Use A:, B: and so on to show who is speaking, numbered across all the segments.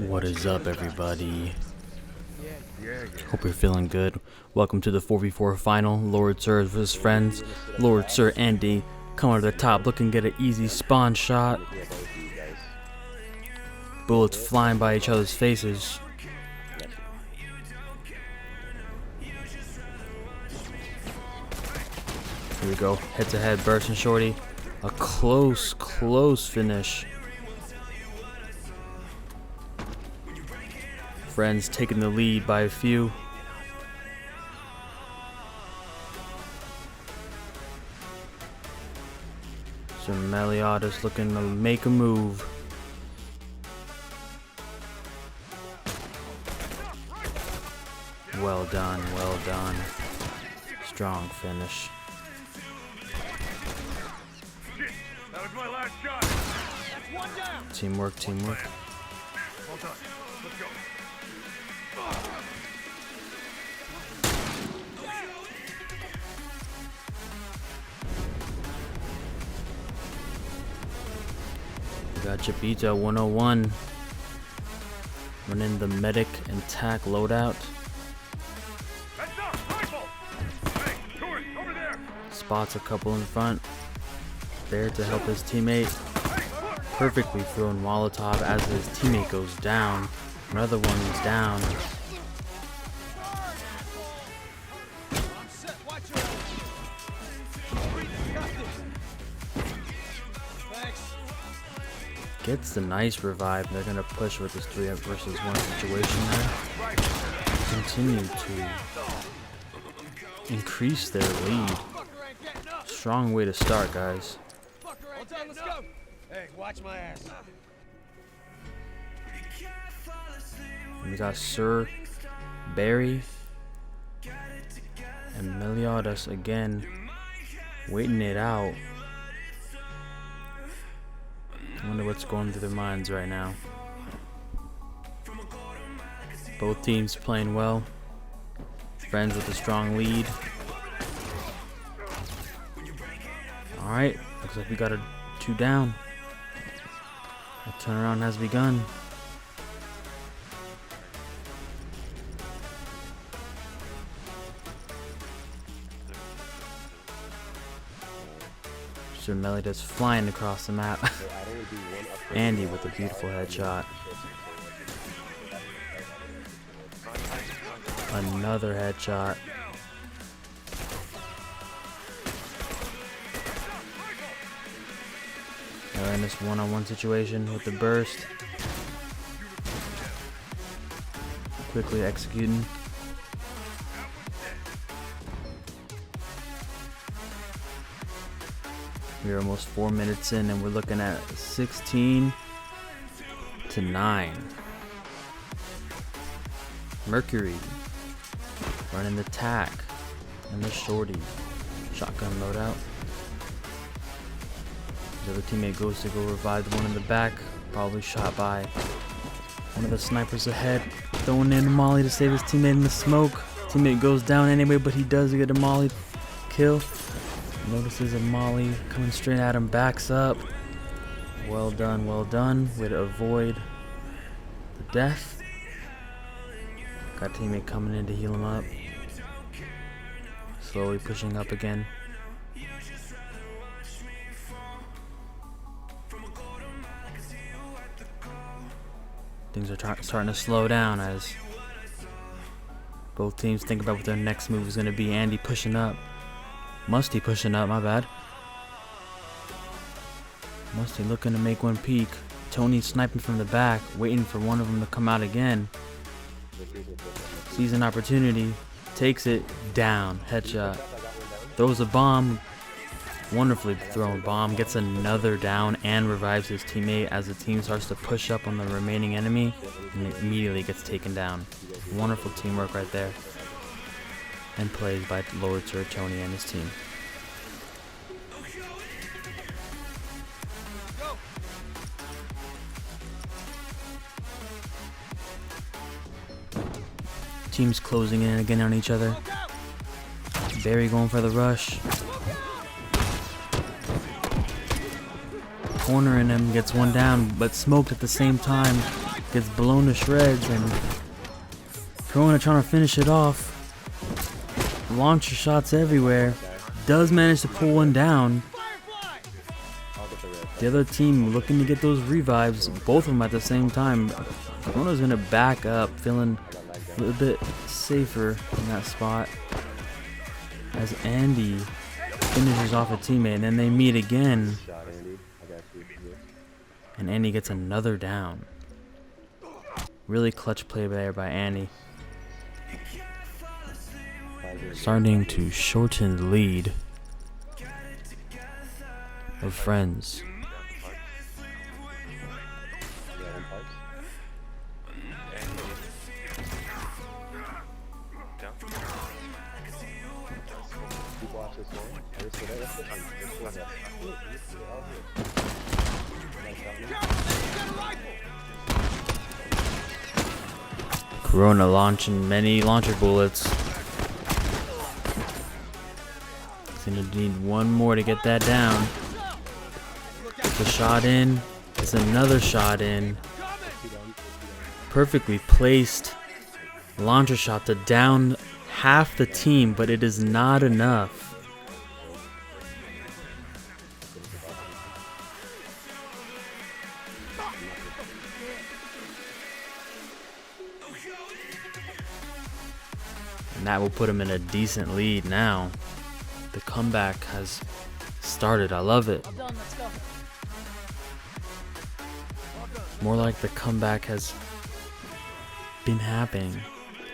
A: What is up, everybody? Hope you're feeling good. Welcome to the 4v4 final. Lord Sir vs friends. Lord Sir Andy coming to the top, looking to get an easy spawn shot. Bullets flying by each other's faces. Here we go, head-to-head, Burst and Shorty. A close finish. Friends taking the lead by a few. So Meliodas looking to make a move. Well done, well done. Strong finish.
B: That was my last shot. That's one down.
A: Teamwork, teamwork.
B: Well done. Let's go.
A: We got Chapito 101 running the medic and tac loadout.
B: Heads up, rifle. Hey, tourist, over there.
A: Spots a couple in front. There to help his teammate. Perfectly thrown Molotov as his teammate goes down. Another one is down. Gets the nice revive. They're gonna push with this 3 versus 1 situation there. Continue to increase their lead. Strong way to start, guys.
C: Hey, watch my ass.
A: And we got Sir Barry and Meliodas again waiting it out. I wonder what's going through their minds right now. Both teams playing well. Friends with a strong lead. Alright, looks like we got a 2 down. The turnaround has begun. Sir Meliodas flying across the map. Andy with a beautiful headshot. Another headshot. They're in this one-on-one situation with the burst. Quickly executing. We're almost 4 minutes in and we're looking at 16-9. Mercury running the tac and the shorty. Shotgun loadout. The other teammate goes to go revive the one in the back. Probably shot by one of the snipers ahead. Throwing in a molly to save his teammate in the smoke. Teammate goes down anyway, but he does get a molly kill. Notices a molly coming straight at him. Backs up. Well done, well done. Way to avoid the death. Got teammate coming in to heal him up. Slowly pushing up again. Things are starting to slow down as both teams think about what their next move is going to be. Andy pushing up. Musty pushing up, my bad. Musty looking to make one peek. Tony sniping from the back, waiting for one of them to come out again. Sees an opportunity, takes it, down, headshot. Throws a bomb. Wonderfully thrown bomb, gets another down and revives his teammate as the team starts to push up on the remaining enemy and it immediately gets taken down. Wonderful teamwork right there. And plays by Lord Sir Tony and his team. Teams closing in again on each other. Barry going for the rush. cornering him, gets one down, but smoked at the same time, gets blown to shreds, and Corona trying to finish it off. Launcher shots everywhere. Does manage to pull one down. The other team looking to get those revives, both of them at the same time. Corona's gonna back up, feeling a little bit safer in that spot as Andy finishes off a teammate, and then they meet again. And Andy gets another down. Really clutch play there by Andy. Starting to shorten the lead of Friends. Corona launching many launcher bullets. He's gonna need one more to get that down. Gets a shot in. Gets another shot in. Perfectly placed launcher shot to down half the team, but it is not enough. And that will put him in a decent lead now. The comeback has started. I love it. More like the comeback has been happening.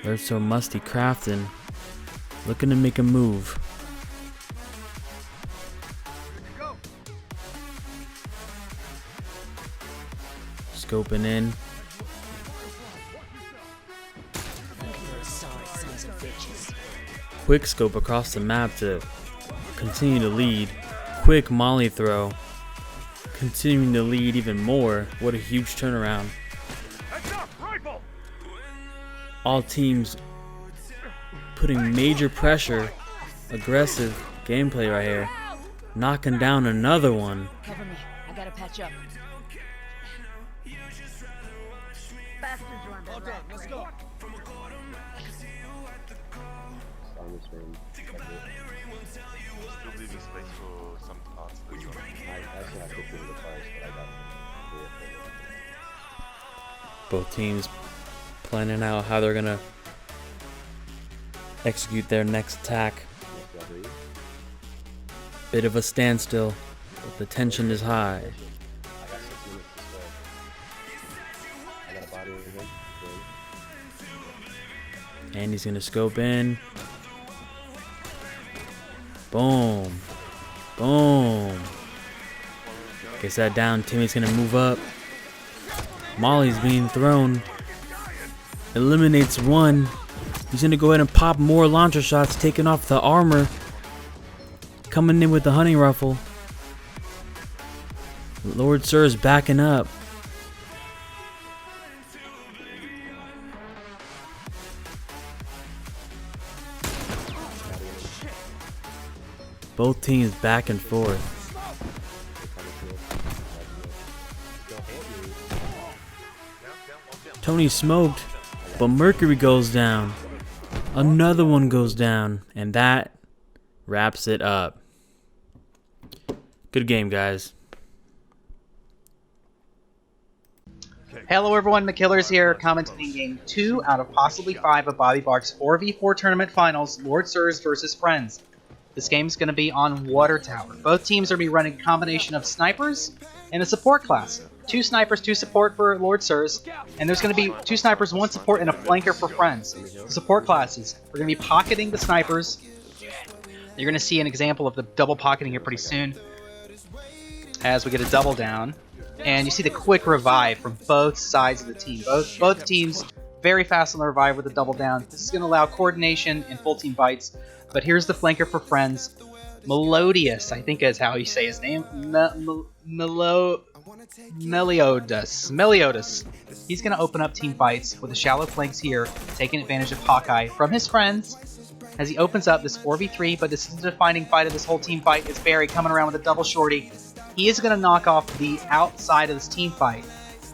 A: They're so musty crafting. Looking to make a move. Scoping in. Quick scope across the map to continue to lead. Quick molly throw. Continuing to lead even more. What a huge turnaround. All teams putting major pressure. Aggressive gameplay right here. Knocking down another one.
C: Cover me. I gotta patch up.
D: Let's go.
B: Still leaving space for some parts of this one.
A: Both teams planning out how they're gonna execute their next attack. Bit of a standstill, but the tension is high. And he's gonna scope in. Boom. Boom. Gets that down. Timmy's gonna move up. Molly's being thrown. Eliminates one. He's gonna go ahead and pop more launcher shots, taking off the armor. Coming in with the honey ruffle. Lord Sir is backing up. Both teams back and forth. Tony smoked, but Mercury goes down. Another one goes down, and that wraps it up. Good game, guys.
D: Hello everyone, McKillers here, commentating game 2 out of possibly 5 of Bobbybarks 4v4 tournament finals, Lord Sirs versus Friends. This game is going to be on Water Tower. Both teams are going to be running a combination of snipers and a support class. 2 snipers, 2 support for Lord Sirs, and there's going to be 2 snipers, 1 support, and a flanker for Friends. The support classes, we're going to be pocketing the snipers. You're going to see an example of the double pocketing here pretty soon as we get a double down. And you see the quick revive from both sides of the team. Both teams very fast on the revive with a double down. This is going to allow coordination and full team bites. But here's the flanker for Friends. Melodious, I think is how you say his name. Meliodas. He's going to open up team fights with the shallow flanks here, taking advantage of Hawkeye from his friends as he opens up this 4v3. But this is the defining fight of this whole team fight. Is Barry coming around with a double shorty. he is going to knock off the outside of this team fight.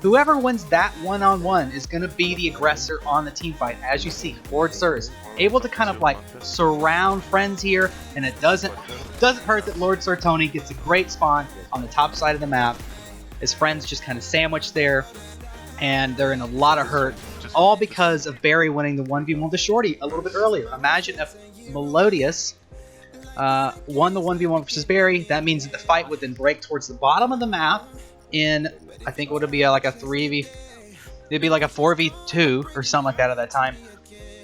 D: Whoever wins that one-on-one is going to be the aggressor on the team fight. As you see, Lord Sirs able to kind of like surround Friends here, and it doesn't hurt that Lord Sir Tony gets a great spawn on the top side of the map. His Friends just kind of sandwiched there, and they're in a lot of hurt, all because of Barry winning the 1v1 with the Shorty a little bit earlier. Imagine if Melodious won the 1v1 versus Barry. That means that the fight would then break towards the bottom of the map in, I think, would it be like a 3v, it'd be like a 4v2 or something like that at that time.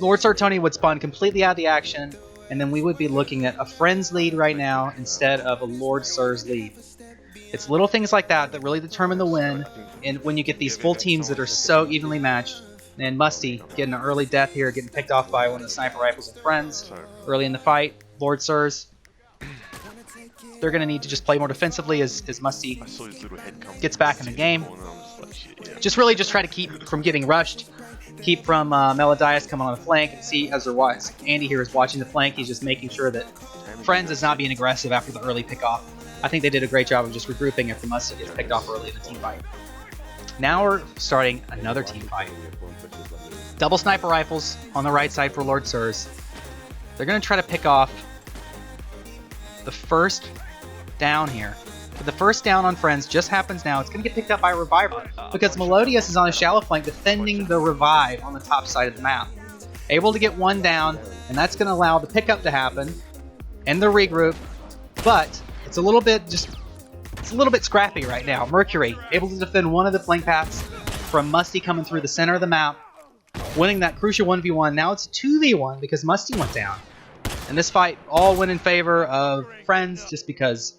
D: Lord Sir Tony would spawn completely out of the action, and then we would be looking at a Friends lead right now instead of a Lord Sir's lead. It's little things like that that really determine the win, and when you get these full teams that are so evenly matched. And Musty getting an early death here, getting picked off by one of the sniper rifles of Friends early in the fight. Lord Sirs, they're going to need to just play more defensively as Musty gets back in the game. Just try to keep from getting rushed. Keep from Melodias coming on the flank, and see as Andy here is watching the flank. He's just making sure that Friends is not being aggressive after the early pickoff. I think they did a great job of just regrouping after Musty gets picked off early in the team fight. Now we're starting another team fight. Double sniper rifles on the right side for Lord Sirs. They're going to try to pick off the first down here. But the first down on Friends just happens now. It's going to get picked up by a Reviver because Melodious is on a shallow flank defending the Revive on the top side of the map. Able to get one down, and that's going to allow the pickup to happen and the regroup. But it's a little bit scrappy right now. Mercury able to defend one of the flank paths from Musty coming through the center of the map, winning that crucial 1v1. Now it's a 2v1 because Musty went down. And this fight all went in favor of Friends just because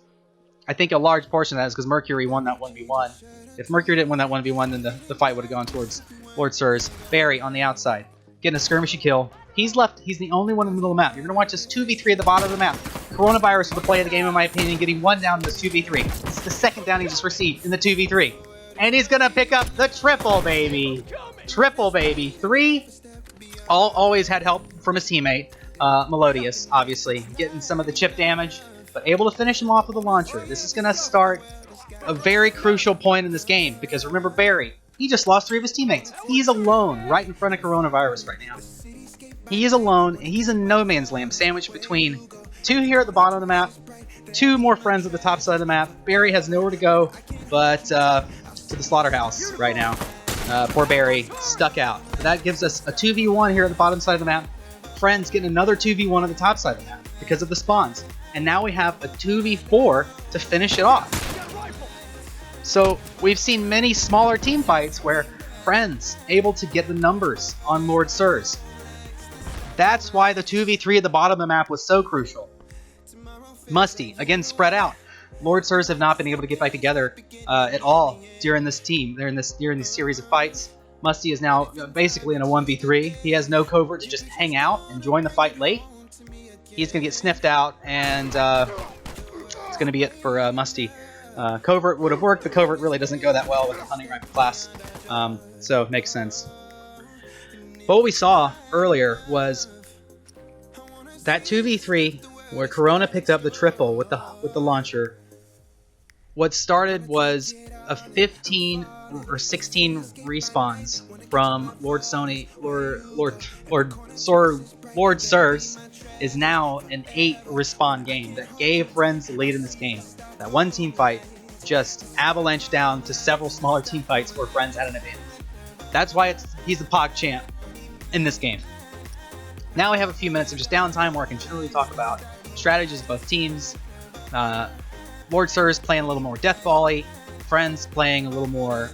D: I think a large portion of that is because Mercury won that 1v1. If Mercury didn't win that 1v1, then the fight would have gone towards Lord Sirs. Barry on the outside, getting a skirmishy kill. He's the only one in the middle of the map. You're going to watch this 2v3 at the bottom of the map. Coronavirus was the play of the game, in my opinion, getting one down in this 2v3. This is the second down he just received in the 2v3. And he's going to pick up the triple, baby. Triple, baby. 3. Always had help from his teammate, Melodious, obviously, getting some of the chip damage, but able to finish him off with a launcher. This is going to start a very crucial point in this game, because remember Barry, he just lost 3 of his teammates. He's alone right in front of Coronavirus right now. He is alone, and he's in no man's land, sandwiched between 2 here at the bottom of the map, 2 more Friends at the top side of the map. Barry has nowhere to go but to the slaughterhouse right now. Poor Barry, stuck out. That gives us a 2v1 here at the bottom side of the map. Friends getting another 2v1 on the top side of the map because of the spawns. And now we have a 2v4 to finish it off. So we've seen many smaller team fights where Friends able to get the numbers on Lord Sirs. That's why the 2v3 at the bottom of the map was so crucial. Musty, again, spread out. Lord Sirs have not been able to get back together at all during this during this series of fights. Musty is now basically in a 1v3. He has no covert to just hang out and join the fight late. He's going to get sniffed out, and it's going to be it for Musty. Covert would have worked, but Covert really doesn't go that well with the hunting rifle class, so it makes sense. But what we saw earlier was that 2v3 where Corona picked up the triple with the launcher. What started was a 15 or 16 respawns from Lord Sirs is now an 8 respawn game that gave Friends the lead in this game. That one team fight just avalanched down to several smaller team fights where Friends had an advantage. That's why he's the POG champ in this game. Now we have a few minutes of just downtime where I can generally talk about strategies of both teams. Lord Sirs playing a little more death volley. Friends playing a little more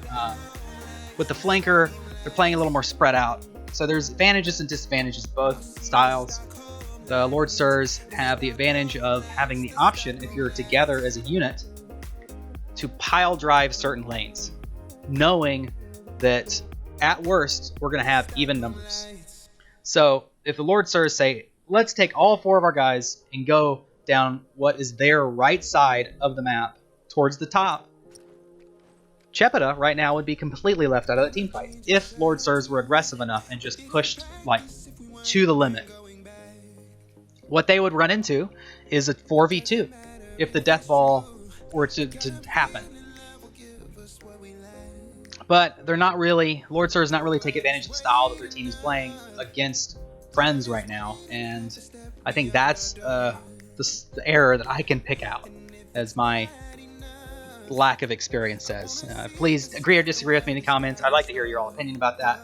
D: with the flanker. They're playing a little more spread out. So there's advantages and disadvantages of both styles. The Lord Sirs have the advantage of having the option, if you're together as a unit, to pile drive certain lanes, knowing that at worst we're going to have even numbers. So if the Lord Sirs say, let's take all 4 of our guys and go down what is their right side of the map towards the top, Chepeta right now would be completely left out of that team fight if Lord Sirs were aggressive enough and just pushed like to the limit. What they would run into is a 4v2 if the death ball or to happen. But they're not really, Lord Sir is not really taking advantage of the style that their team is playing against Friends right now, and I think that's the error that I can pick out as my lack of experience says. Please agree or disagree with me in the comments. I'd like to hear your all opinion about that.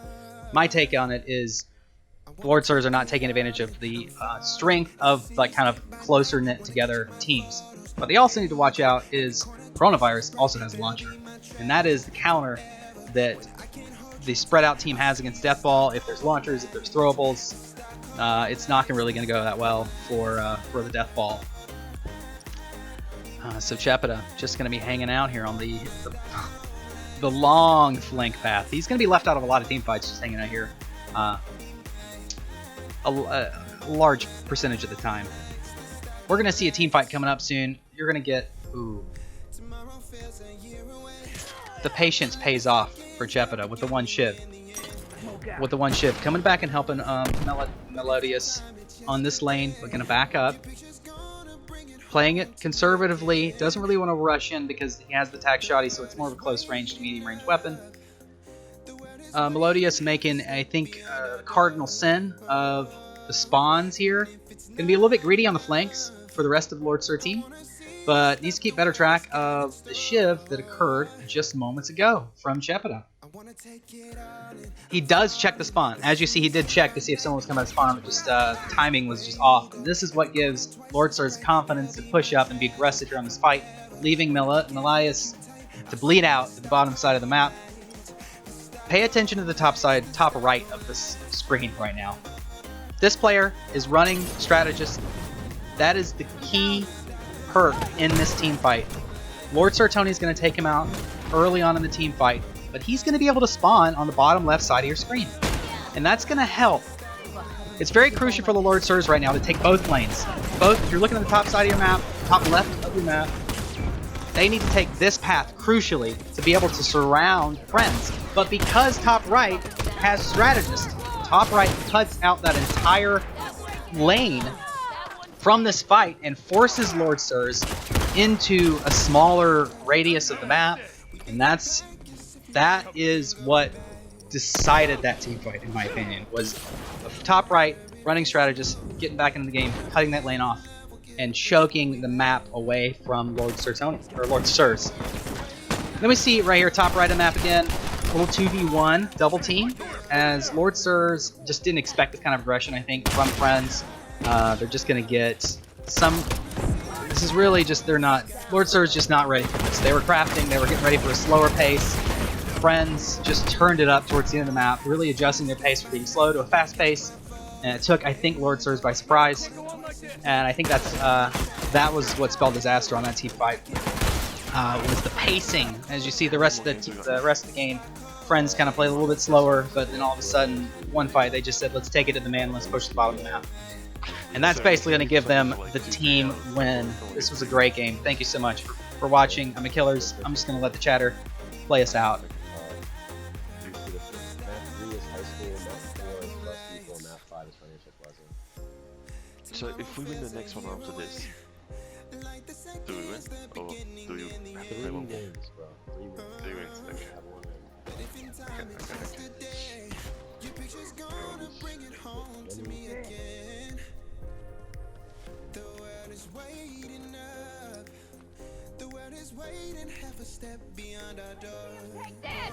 D: My take on it is Lord Sirs are not taking advantage of the strength of like kind of closer knit together teams. What they also need to watch out is Coronavirus also has a launcher, and that is the counter that the spread out team has against Deathball. If there's launchers, if there's throwables, it's not really going to go that well for the Deathball. So Chepeta just going to be hanging out here on the long flank path. He's going to be left out of a lot of team fights just hanging out here a large percentage of the time. We're going to see a team fight coming up soon. You're going to get... Ooh. The patience pays off for Chepeta with the one shiv. With the one shiv. Coming back and helping Melodious on this lane. We're going to back up. Playing it conservatively. Doesn't really want to rush in because he has the tag shotty, so it's more of a close range to medium range weapon. Melodious making, I think, cardinal sin of the spawns here. Going to be a little bit greedy on the flanks for the rest of the Lord Sir team, but needs to keep better track of the shiv that occurred just moments ago from Chepeta. He does check the spawn. As you see, he did check to see if someone was coming out of spawn, but just timing was just off. And this is what gives Lord Sir's confidence to push up and be aggressive here on this fight, leaving Melodious to bleed out at the bottom side of the map. Pay attention to the top right of this screen right now. This player is running strategist. That is the key perk in this team fight. Lord Sir Tony is going to take him out early on in the team fight, but he's going to be able to spawn on the bottom left side of your screen. And that's going to help. It's very crucial for the Lord Sirs right now to take both lanes. If you're looking at the top side of your map, top left of your map, they need to take this path crucially to be able to surround Friends. But because top right has strategist, top right cuts out that entire lane from this fight and forces Lord Sirs into a smaller radius of the map, and that is what decided that team fight, in my opinion, was top right running strategist, getting back into the game, cutting that lane off, and choking the map away from Lord Sir Tony, or Lord Sirs. Then we see right here, top right of the map again, a little 2v1 double team, as Lord Sirs just didn't expect this kind of aggression, I think, from Friends. They're just going to get some... This is really just, Lord Sirs just not ready for this. They were crafting, they were getting ready for a slower pace. Friends just turned it up towards the end of the map, really adjusting their pace from being slow to a fast pace. And it took, I think, Lord Sirs by surprise. And I think that was what spelled disaster on that team fight. Was the pacing. As you see, the rest of the game, Friends kind of played a little bit slower, but then all of a sudden, one fight, they just said, let's take it to the man, let's push the bottom of the map. And that's basically going to give them the team win. This was a great game. Thank you so much for watching. I'm McKillers. I'm just going to let the chatter play us out.
E: So if we win the next one after this, do we win? Or do you have to play one more? 3 wins. Okay.
B: Take that!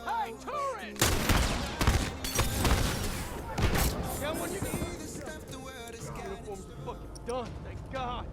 B: Hey, turret! Yeah, when you uniforms are fucking done, thank God.